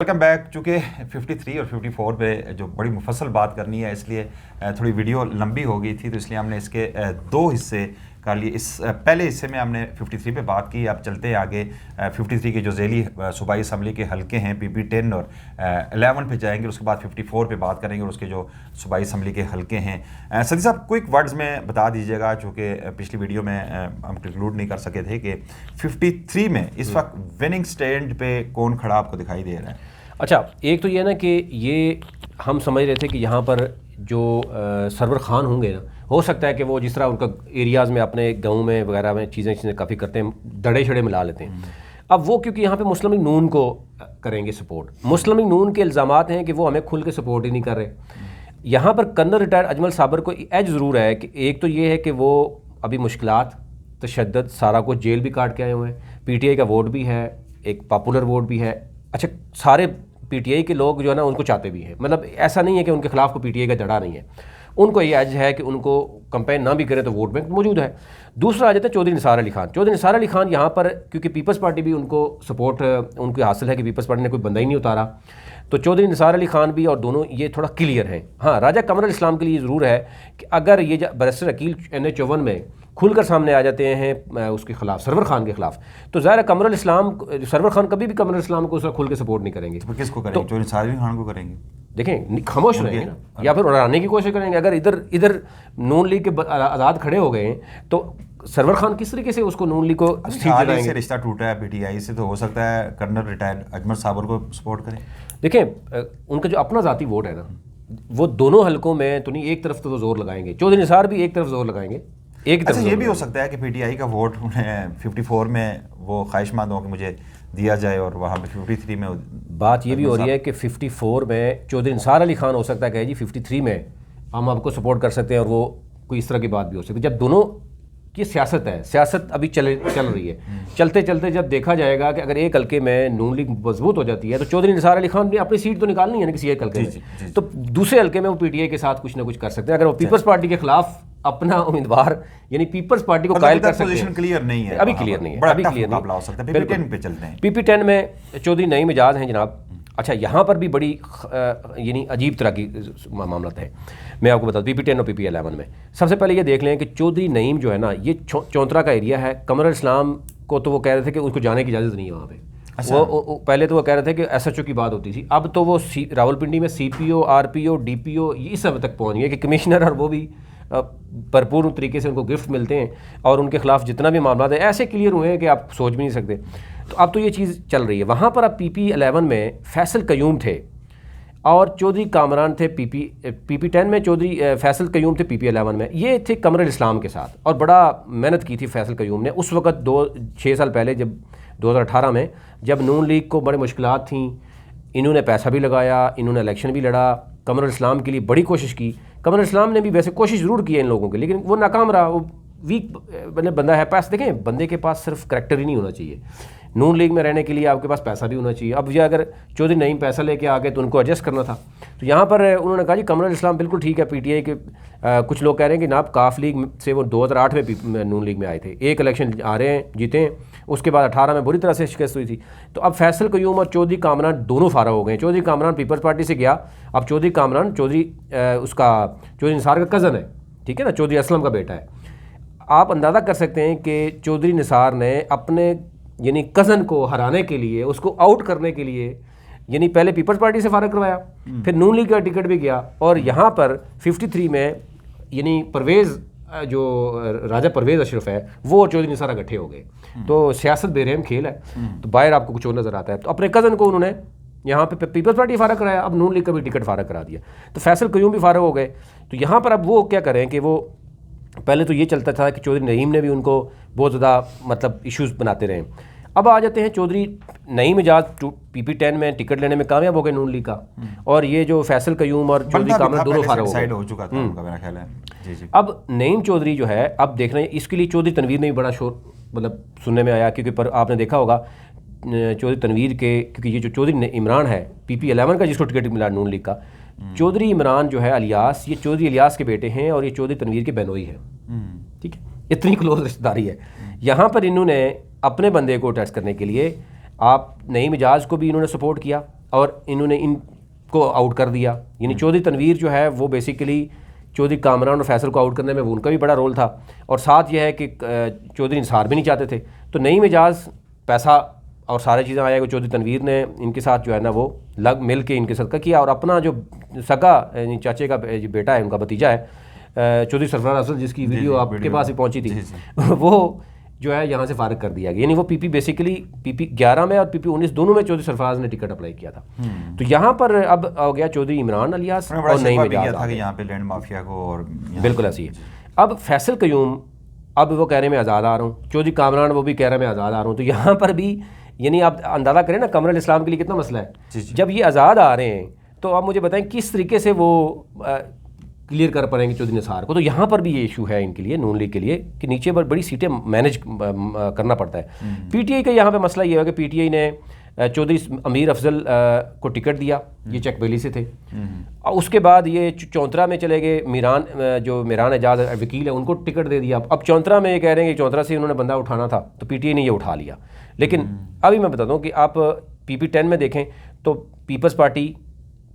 Welcome back. चूँकि 53 और 54 पे जो बड़ी मुफस्सल बात करनी है, इसलिए थोड़ी वीडियो लंबी हो गई थी, तो इसलिए हमने इसके दो हिस्से कर लिए। इस पहले हिस्से में हमने 53 पे बात की। अब चलते हैं आगे 53 के जो ज़ेली सूबाई असम्बली के हल्के हैं PP10 और 11 पे जाएंगे। उसके बाद 54 पे बात करेंगे और उसके जो सूबाई असम्बली के हल्के हैं। सदी साहब, क्विक वर्ड्स में बता दीजिएगा, चूँकि पिछली वीडियो में हम कंक्लूड नहीं कर सके थे कि 53 में इस वक्त विनिंग स्टैंड पे कौन खड़ा आपको दिखाई दे रहा है। अच्छा, एक तो ये ना कि ये हम समझ रहे थे कि यहाँ पर जो सरवर खान होंगे ना, हो सकता है कि वो जिस तरह उनका एरियाज़ में अपने गाँव में वगैरह में चीज़ें काफ़ी करते हैं, दड़े शड़े मिला लेते हैं। अब वो क्योंकि यहाँ पे मुस्लिम लीग नून को करेंगे सपोर्ट, मुस्लिम लीग नून के इल्ज़ामात हैं कि वो हमें खुल के सपोर्ट ही नहीं कर रहे। यहाँ पर कर्नल रिटायर्ड अजमल साबर को एज ज़रूर है कि एक तो ये है कि वो अभी मुश्किलात, तशद्दुद, सारा कुछ जेल भी काट के आए हुए हैं, PTI का वोट भी है, एक पॉपुलर वोट भी है। अच्छा, सारे PTI के लोग जो है ना उनको चाहते भी हैं, मतलब ऐसा नहीं है कि उनके खिलाफ को PTI का दड़ा नहीं है, उनको ये एज है कि उनको कंपेन ना भी करें तो वोट बैंक मौजूद है। दूसरा आ जाता है चौधरी निसार अली खान। चौधरी निसार अली खान यहाँ पर क्योंकि पीपल्स पार्टी भी उनको सपोर्ट उनकी हासिल है कि पीपल्स पार्टी ने कोई बंदा ही नहीं उतारा, तो चौधरी निसार अली खान भी और दोनों ये थोड़ा क्लियर हैं। हाँ, राजा कमरुल इस्लाम के लिए ज़रूर है कि अगर ये बैरिस्टर अकील NH54 में खुलकर सामने आ जाते हैं उसके खिलाफ, सरवर खान के खिलाफ, तो ज़ाहिर कमरुल इस्लाम, सरवर खान कभी भी कमरुल इस्लाम को उसका खुल के सपोर्ट नहीं करेंगे। तो किसको करेंगे? चौधरी निसार अली खान को करेंगे? देखें, खामोश रहेंगे ना, या फिर उड़ाने की कोशिश करेंगे। अगर इधर नून लीग के आज़ाद खड़े हो गए तो सरवर खान किस तरीके से उसको नून लीग को से रिश्ता टूटा है PTI से, तो हो सकता है कर्नल रिटायर्ड अजमल साबर को सपोर्ट करें। देखें, उनका जो अपना ज़ाती वोट है ना, वो दोनों हलकों में तो नहीं, एक तरफ तो वो जोर लगाएंगे, चौधरी निसार भी एक तरफ जोर लगाएंगे, एक तरफ। अच्छा, ये भी हो सकता है कि PTI का वोट उन्हें 54 में वो ख्वाहिशमंद हो कि मुझे दिया जाए और वहाँ पे 53 में बात ये भी हो रही है कि 54 में चौधरी निसार अली खान हो सकता है कि जी 53 में हम आपको सपोर्ट कर सकते हैं, और वो कोई इस तरह की बात भी हो सकती है। जब दोनों की सियासत है, सियासत अभी चल रही है, चलते चलते जब देखा जाएगा कि अगर एक हल्के में नून लीग मजबूत हो जाती है तो चौधरी निसार अली खान ने अपनी सीट तो निकालनी है ना किसी एक हल्के में, तो दूसरे हल्के में वो PTI के साथ कुछ ना कुछ कर सकते हैं। अगर वो पीपल्स पार्टी के खिलाफ अपना उम्मीदवार यानी पीपल्स पार्टी को कायल कर सकते हैं। क्लियर नहीं है, अभी क्लियर नहीं है, अभी क्लियर नहीं हो सकता है। PP10 पे चलते हैं। PP10 में चौधरी नईम एजाज हैं जनाब। अच्छा, यहाँ पर भी बड़ी यानी अजीब तरह की मामला है। मैं आपको बता दूँ PP10 और PP11 में सबसे पहले ये देख लें कि चौधरी नईम जो है ना, ये चौंतरा का एरिया है। कमरुल इस्लाम को तो वो कह रहे थे कि उसको जाने की इजाज़त नहीं है वहाँ पे। अच्छा। वो पहले तो वो कह रहे थे कि SHO की बात होती थी, अब तो वो रावलपिंडी में CPO, RPO, DPO इस सब तक पहुँच गए कि कमिश्नर, और वो भी भरपूर तरीके से उनको गिफ्ट मिलते हैं, और उनके खिलाफ जितना भी मामला है ऐसे क्लियर हुए हैं कि आप सोच भी नहीं सकते। तो अब तो ये चीज़ चल रही है। वहाँ पर अब PP11 में फैसल कयूम थे और चौधरी कामरान थे। PP10 में चौधरी फैसल कयूम थे, PP11 में ये थे कमरुल इस्लाम के साथ, और बड़ा मेहनत की थी फैसल कयूम ने उस वक़्त 6 साल पहले, जब 2018 में जब नून लीग को बड़ी मुश्किलात थी, इन्होंने पैसा भी लगाया, इन्होंने इलेक्शन भी लड़ा, कमरुल इस्लाम के लिए बड़ी कोशिश की। कमरुल इस्लाम ने भी वैसे कोशिश ज़रूर की है इन लोगों के, लेकिन वो नाकाम रहा। वो वीक बंदा है। पैसा देखें, बंदे के पास सिर्फ करैक्टर ही नहीं होना चाहिए, नून लीग में रहने के लिए आपके पास पैसा भी होना चाहिए। अब ये अगर चौधरी नईम पैसा लेके आ गए तो उनको एडजस्ट करना था। तो यहाँ पर उन्होंने कहा जी कमरुल इस्लाम बिल्कुल ठीक है। PTI के कुछ लोग कह रहे हैं कि ना, काफ लीग से वो 2008 में नून लीग में आए थे, एक इलेक्शन आ रहे हैं, जीते हैं, उसके बाद 18 में बुरी तरह से शिकस्त हुई थी। तो अब फैसल कयूम और चौधरी कामरान दोनों फारा हो गए। चौधरी कामरान पीपल्स पार्टी से गया, अब चौधरी कामरान चौधरी निसार का कज़न है, ठीक है ना, चौधरी असलम का बेटा है। आप अंदाज़ा कर सकते हैं कि चौधरी निसार ने अपने यानी कज़न को हराने के लिए, उसको आउट करने के लिए, यानी पहले पीपल्स पार्टी से फारग करवाया, फिर नून लीग का टिकट भी गया, और यहाँ पर 53 में यानी परवेज़, जो राजा परवेज़ अशरफ है, वो और चौधरी निसार इकट्ठे हो गए। तो सियासत बेरहम खेल है, तो बाहर आपको कुछ और नज़र आता है। तो अपने कज़न को उन्होंने यहाँ पे पीपल्स पार्टी फारग कराया, अब नून लीग का भी टिकट फारग करा दिया, तो फैसल कयूम भी फारग हो गए। तो यहाँ पर अब वो क्या करें कि वो पहले तो ये चलता था कि चौधरी नईम ने भी उनको बहुत ज़्यादा मतलब इश्यूज़ बनाते रहे। अब आ जाते हैं चौधरी नईम एजाज PP10 में टिकट लेने में कामयाब हो गए नून लीग का, और ये जो फैसल कयूम और चौधरी कामरान दोनों फारग हो चुका था उनका, मेरा ख्याल है। जी। अब नईम चौधरी जो है, अब देख रहे हैं, इसके लिए चौधरी तनवीर ने भी बड़ा शोर मतलब सुनने में आया, क्योंकि पर आपने देखा होगा चौधरी तनवीर के, क्योंकि ये जो चौधरी इमरान है PP11 का जिसको टिकट मिला नून लीग का, चौधरी इमरान जो है अलियास, ये चौधरी इलियास के बेटे हैं, और ये चौधरी तनवीर के बहनोई हैं, ठीक है, इतनी क्लोज रिश्तेदारी है। यहाँ पर इन्होंने अपने बंदे को टेस्ट करने के लिए आप नईम एजाज को भी इन्होंने सपोर्ट किया, और इन्होंने इनको आउट कर दिया। यानी चौधरी तनवीर जो है वो बेसिकली चौधरी कामरान और फैसल को आउट करने में वो उनका भी बड़ा रोल था। और साथ यह है कि चौधरी निसार भी नहीं चाहते थे, तो नईम एजाज पैसा और सारी चीज़ें आया कि चौधरी तनवीर ने इनके साथ जो है ना वो लग मिल के इनके सदका किया, और अपना जो सगा चाचे का बेटा है, उनका भतीजा है चौधरी सरफराज अफजल, जिसकी वीडियो आपके पास भी पहुंची थी, वो जो है यहाँ से फारिग कर दिया गया। यानी वो पीपी बेसिकली पीपी 11 में और पीपी 19 दोनों में चौधरी सरफराज ने टिकट अप्लाई किया था। तो यहाँ पर अब आ गया चौधरी इमरान अलियास और नईम एजाज था कि यहाँ पे लैंड माफिया को, और बिल्कुल ऐसी है। अब फैसल कयूम अब वो कह रहे हैं मैं आज़ाद आ रहा हूँ, चौधरी कामरान वो भी कह रहे हैं मैं आज़ाद आ रहा हूँ। तो यहाँ पर भी यानी आप अंदाज़ा करें ना कमरुल इस्लाम के लिए कितना मसला है। जब ये आज़ाद आ रहे हैं तो आप मुझे बताएं किस तरीके से वो क्लियर कर पाएंगे चौधरी निसार को। तो यहाँ पर भी ये इशू है इनके लिए, नून लीग के लिए, कि नीचे पर बड़ी सीटें मैनेज करना पड़ता है। पीटीआई का यहाँ पे मसला ये है कि पीटीआई ने चौधरी अमीर अफजल को टिकट दिया, ये चकबेली से थे। और उसके बाद ये चौंतरा में चले गए, मीरान एजाज वकील है उनको टिकट दे दिया। अब चौंतरा में ये कह रहे हैं कि चौंतरा से उन्होंने बंदा उठाना था, तो पीटीआई ने ये उठा लिया। लेकिन अभी मैं बताता हूँ कि आप PP10 में देखें तो पीपल्स पार्टी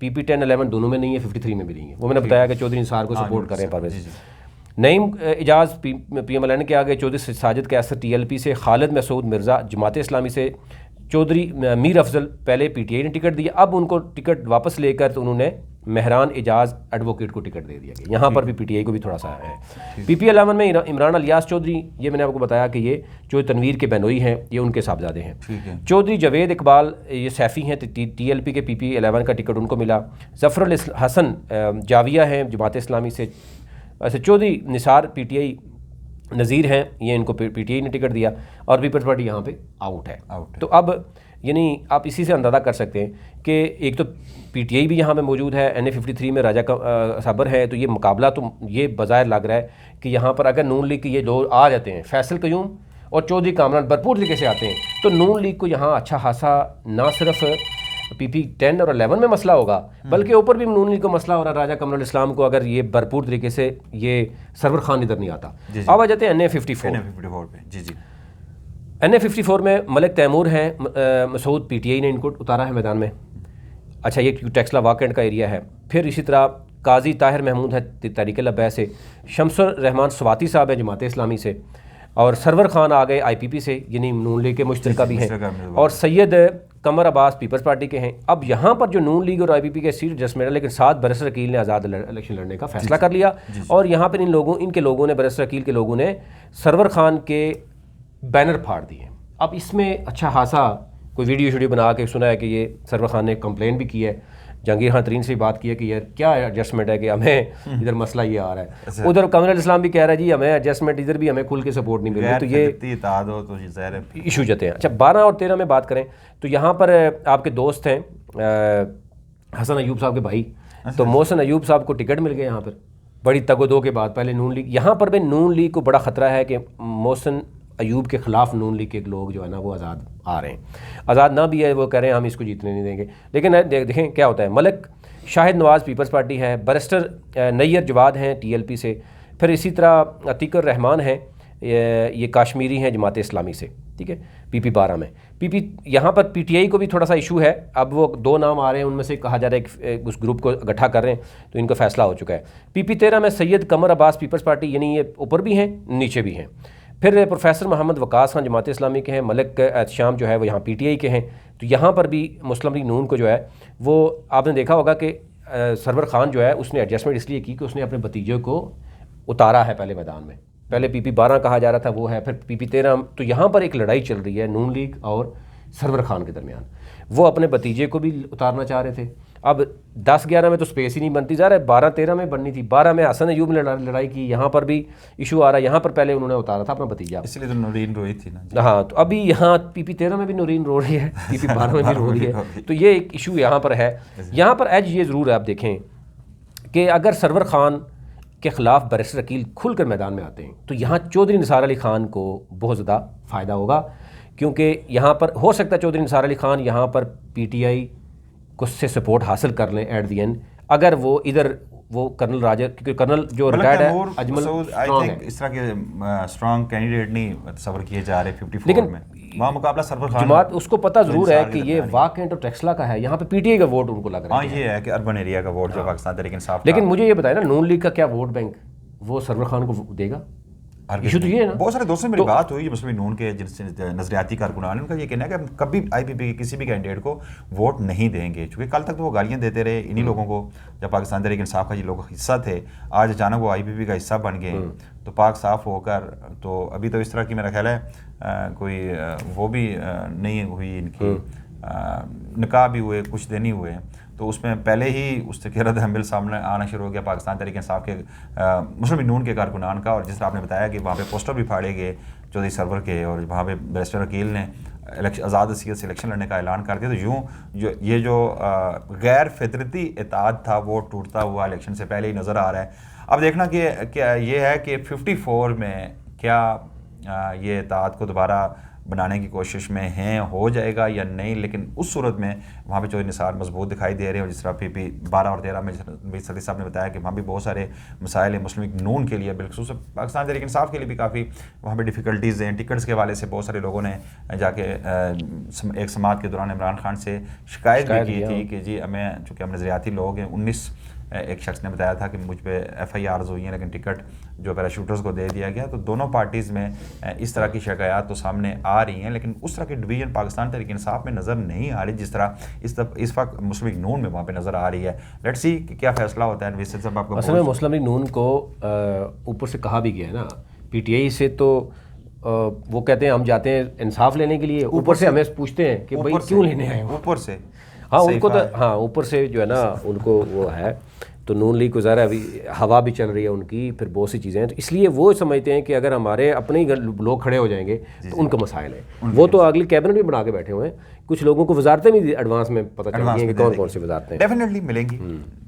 PP10, 11 दोनों में नहीं है, 53 में भी नहीं है। वो मैंने बताया कि चौधरी निसार को सपोर्ट कर रहे हैं परवेज। नईम एजाज PMLN के आगे, चौधरी साजिद कैसर TLP से, खालिद मसूद मिर्ज़ा जमात इस्लामी से, चौधरी मीर अफजल पहले PTI ने टिकट दिया, अब उनको टिकट वापस लेकर तो उन्होंने मेहरान एजाज एडवोकेट को टिकट दे दिया गया। यहाँ पर भी PTI को भी थोड़ा सा है। PP11 में इमरान अलियास चौधरी, ये मैंने आपको बताया कि ये चौधरी तनवीर के बहनोई हैं, ये उनके साहबजादे हैं। चौधरी जावेद इकबाल ये सैफ़ी हैं, TLP के PP11 का टिकट उनको मिला। ज़फ़रुल हसन जाविया हैं जमात इस्लामी से। ऐसे चौधरी निसार PTI नज़ीर हैं, ये इनको PTI ने टिकट दिया, और पीपल्स पार्टी यहाँ पे आउट है। तो अब यानी आप इसी से अंदाज़ा कर सकते हैं कि एक तो PTI भी यहाँ पे मौजूद है, NA53 में राजा का साबर है। तो ये मुकाबला तो ये बज़ाहिर लग रहा है कि यहाँ पर अगर नून लीग के ये दो आ जाते हैं, फैसल कयूम और चौधरी कामरान भरपूर तरीके से आते हैं, तो नून लीग को यहाँ अच्छा खासा ना सिर्फ PP10 और 11 में मसला होगा, बल्कि ऊपर भी नून लीग को मसला हो रहा है। राजा कमरुल इस्लाम को अगर ये भरपूर तरीके से ये सरवर खान इधर नहीं आता। अब आ जाते हैं NA54 पे। NA54 में मलिक तैमूर हैं, मसूद PTI ने इनको उतारा है मैदान में। अच्छा, ये टेक्सला वाकएंड का एरिया है। फिर इसी तरह काजी ताहिर महमूद है तहरीक लब्बैक से, शमसुर रहमान स्वाति साहब है जमात इस्लामी से, और सरवर खान आ गए IPP से, यानी नून लीग के मुश्तरका भी हैं, और सैयद कमर अब्बास पीपल्स पार्टी के हैं। अब यहाँ पर जो नून लीग और IPP के सीट एडजस्टमेंट है, लेकिन साथ बरसर अकील ने आज़ाद इलेक्शन लड़ने का फैसला कर लिया, और यहाँ पर इनके लोगों ने, बरसर अकील के लोगों ने सरवर खान के बैनर फाड़ दिए। अब इसमें अच्छा खासा कोई वीडियो बना के सुना है कि ये सरवर खान ने कंप्लेन भी की है, जहांगीर खान तरीन से बात की है कि यार क्या एडजस्टमेंट है कि हमें इधर मसला ये आ रहा है। उधर कमरुल इस्लाम भी कह रहा है जी हमें एडजस्टमेंट इधर भी हमें खुल के सपोर्ट नहीं मिल रही, तो ये इशू जाते हैं। अच्छा, 12 और 13 में बात करें तो यहाँ पर आपके दोस्त हैं हसन अयूब साहब के भाई, तो मोहसिन अयूब साहब को टिकट मिल गया यहाँ पर बड़ी तगोदो के बाद। पहले नून लीग, यहाँ पर भी नून लीग को बड़ा ख़तरा है कि मोहसिन अयूब के ख़िलाफ़ नून लीग के लोग जो है ना वो आज़ाद आ रहे हैं। आज़ाद ना भी है, वो कह रहे हैं हम इसको जीतने नहीं देंगे। लेकिन देखें क्या होता है। मलिक शाहिद नवाज़ पीपल्स पार्टी है, बैरिस्टर नैयर जवाद हैं TLP से, फिर इसी तरह अतीकुर रहमान हैं, ये काश्मीरी हैं जमात इस्लामी से, ठीक है। PP12 में यहाँ पर PTI को भी थोड़ा सा इशू है। अब वो 2 नाम आ रहे हैं, उनमें से कहा जा रहा है कि उस ग्रुप को इकट्ठा कर रहे हैं, तो इनका फैसला हो चुका है। PP13 में सैयद कमर अब्बास पीपल्स पार्टी, यानी ये ऊपर भी हैं नीचे भी हैं। फिर प्रोफेसर मोहम्मद वकास खान जमात इस्लामी के हैं, मलिक एहतशाम जो है वो यहाँ PTI के हैं। तो यहाँ पर भी मुस्लिम लीग नून को जो है वो आपने देखा होगा कि सरवर खान जो है उसने एडजस्टमेंट इसलिए की कि उसने अपने भतीजे को उतारा है पहले मैदान में। पहले PP12 कहा जा रहा था वो है, फिर PP13। तो यहाँ पर एक लड़ाई चल रही है नून लीग और सरवर खान के दरमियान। वो अपने भतीजे को भी उतारना चाह रहे थे। अब 10-11 में तो स्पेस ही नहीं बनती, जा रहा है 12-13 में बननी थी। 12 में हसन अयूब ने लड़ाई की, यहाँ पर भी इशू आ रहा है। यहाँ पर पहले उन्होंने उतारा था अपना भतीजा, इसलिए तो नूरीन रोई थी ना। हाँ, तो अभी यहाँ PP13 में भी नूरीन रो रही है, PP12 में भी रो रही है। तो ये एक इशू यहाँ पर है। यहाँ पर एज ये ज़रूर है, आप देखें कि अगर सरवर खान के ख़िलाफ़ बैरिस्टर अकील खुलकर मैदान में आते हैं तो यहाँ चौधरी निसार अली खान को बहुत ज़्यादा फ़ायदा होगा, क्योंकि यहाँ पर हो सकता है चौधरी निसार अली खान यहाँ पर PTI को से सपोर्ट हासिल कर लें एट दी एंड, अगर वो इधर वो कर्नल राजा, क्योंकि कर्नल जो रिटायर्ड है अजमल आई थिंक इस तरह के स्ट्रांग कैंडिडेट नहीं तस्वर किए जा रहे 54 लेकिन में। वहाँ मुकाबला सरवर खान, जमात उसको पता जरूर है कि ये दरमियान वाकई टेक्सला का है, यहाँ पे पीटीआई का वोट उनको लग रहा हाँ, ये है कि अर्बन एरिया का वोट जो पाकिस्तान तहरीक इंसाफ लेकिन मुझे ये बताया ना, नून लीग का क्या वोट बैंक वो सरवर खान को देगा? इशू तो ये है ना। बहुत सारे दोस्तों से मेरी बात हुई मुस्लिम नून के जिनसे नजरियाती कारकुनान, उनका ये कहना है कि हम कभी आईपीपी के किसी भी कैंडिडेट को वोट नहीं देंगे, क्योंकि कल तक तो वो गालियां देते रहे इन्हीं लोगों को जब पाकिस्तान तहरीक इंसाफ का ये लोग हिस्सा थे। आज अचानक वो आईपीपी का हिस्सा बन गए तो पाक साफ होकर, तो अभी तो इस तरह की मेरा ख्याल है कोई वो भी नहीं हुई इनकी, निकाह भी हुए, कुछ दिन ही हुए, तो उसमें पहले ही उससे रद्द अमल सामने आना शुरू हो गया पाकिस्तान तहरीक इंसाफ के मुस्लिम नून के कारकुनान का। और जिस तरह आपने बताया कि वहाँ पे पोस्टर भी फाड़े गए चौधरी सरवर के, और वहाँ पे बैरिस्टर अकील ने आज़ाद हैसियत से इलेक्शन लड़ने का ऐलान कर दिया। तो यूँ जो गैर फितरती इताद था वो टूटता हुआ इलेक्शन से पहले ही नज़र आ रहा है। अब देखना कि क्या ये है कि 54 में क्या ये इताद को दोबारा बनाने की कोशिश में हैं, हो जाएगा या नहीं। लेकिन उस सूरत में वहाँ पे चौधरी निसार मजबूत दिखाई दे रहे हैं, और जिस तरह पीपी 12 और 13 में सदी साहब ने बताया कि वहाँ भी बहुत सारे मसाइल हैं मुस्लिम लीग नून के लिए, बिलखुसूस पाकिस्तान तहरीक इंसाफ के लिए भी काफ़ी वहाँ पे डिफ़िकल्टीज़ हैं। टिकट्स के हवाले से बहुत सारे लोगों ने जाके एक समात के दौरान इमरान खान से शिकायत भी की थी कि जी हमें, चूँकि हम नज़रियाती लोग हैं, 19 एक शख्स ने बताया था कि मुझ पे FIRs हुई हैं लेकिन टिकट जो पैराशूटर्स को दे दिया गया। तो दोनों पार्टीज़ में इस तरह की शिकायत तो सामने आ रही हैं, लेकिन उस तरह की डिवीजन पाकिस्तान तहरीक इंसाफ में नज़र नहीं आ रही जिस तरह इस वक्त मुस्लिम लीग नून में वहाँ पे नज़र आ रही है। लेट्स सी कि क्या फैसला होता है। वैसे सब आपको असल में मुस्लिम लीग नून को ऊपर से कहा भी गया है ना, PTI से तो वो कहते हैं हम जाते हैं इंसाफ लेने के लिए, ऊपर से हमें पूछते हैं कि भाई क्यों लेने आए हो ऊपर से। हाँ उनको तो, हाँ ऊपर से जो है ना उनको वो है। तो नून लीग को ज़रा अभी हवा भी चल रही है उनकी, फिर बहुत सी चीज़ें हैं, तो इसलिए वो समझते हैं कि अगर हमारे अपने ही लोग खड़े हो जाएंगे तो उनका मसाइल है। वो तो अगली कैबिनेट भी बना के बैठे हुए हैं, कुछ लोगों को वजारतें भी एडवांस में पता चल रही हैं कि कौन कौन सी वजारतें डेफिनेटली मिलेंगी।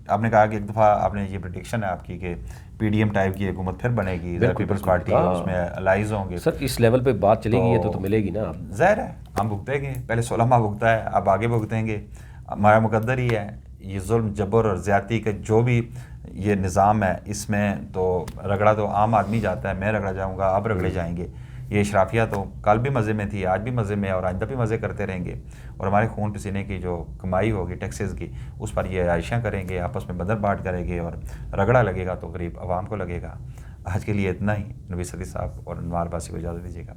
आपने कहा कि एक दफ़ा आपने ये प्रेडिक्शन है आपकी कि PDM टाइप की हुकूमत फिर बनेगी, पीपल्स पार्टी उसमें अलाइज होंगे। सर इस लेवल पे बात चलेगी ये तो मिलेगी ना। ज़ाहिर है हम भुगतेंगे, पहले 16 माह भुगता है, अब आगे भुगतेंगे, हमारा मुकद्दर ही है। ये जुल्म जबर और ज़्यादती का जो भी ये निज़ाम है इसमें तो रगड़ा तो आम आदमी जाता है, मैं रगड़ा जाऊँगा, आप रगड़े जाएंगे। ये इशराफिया तो कल भी मज़े में थी, आज भी मज़े में, और आइंदा भी मज़े करते रहेंगे। और हमारे खून पसीने की जो कमाई होगी टैक्सेस की, उस पर ये आयशा करेंगे, आपस में बदर बाट करेंगे, और रगड़ा लगेगा तो गरीब आवाम को लगेगा। आज के लिए इतना ही। नबी सदी साहब और अनवार बासी को इजाज़त दीजिएगा।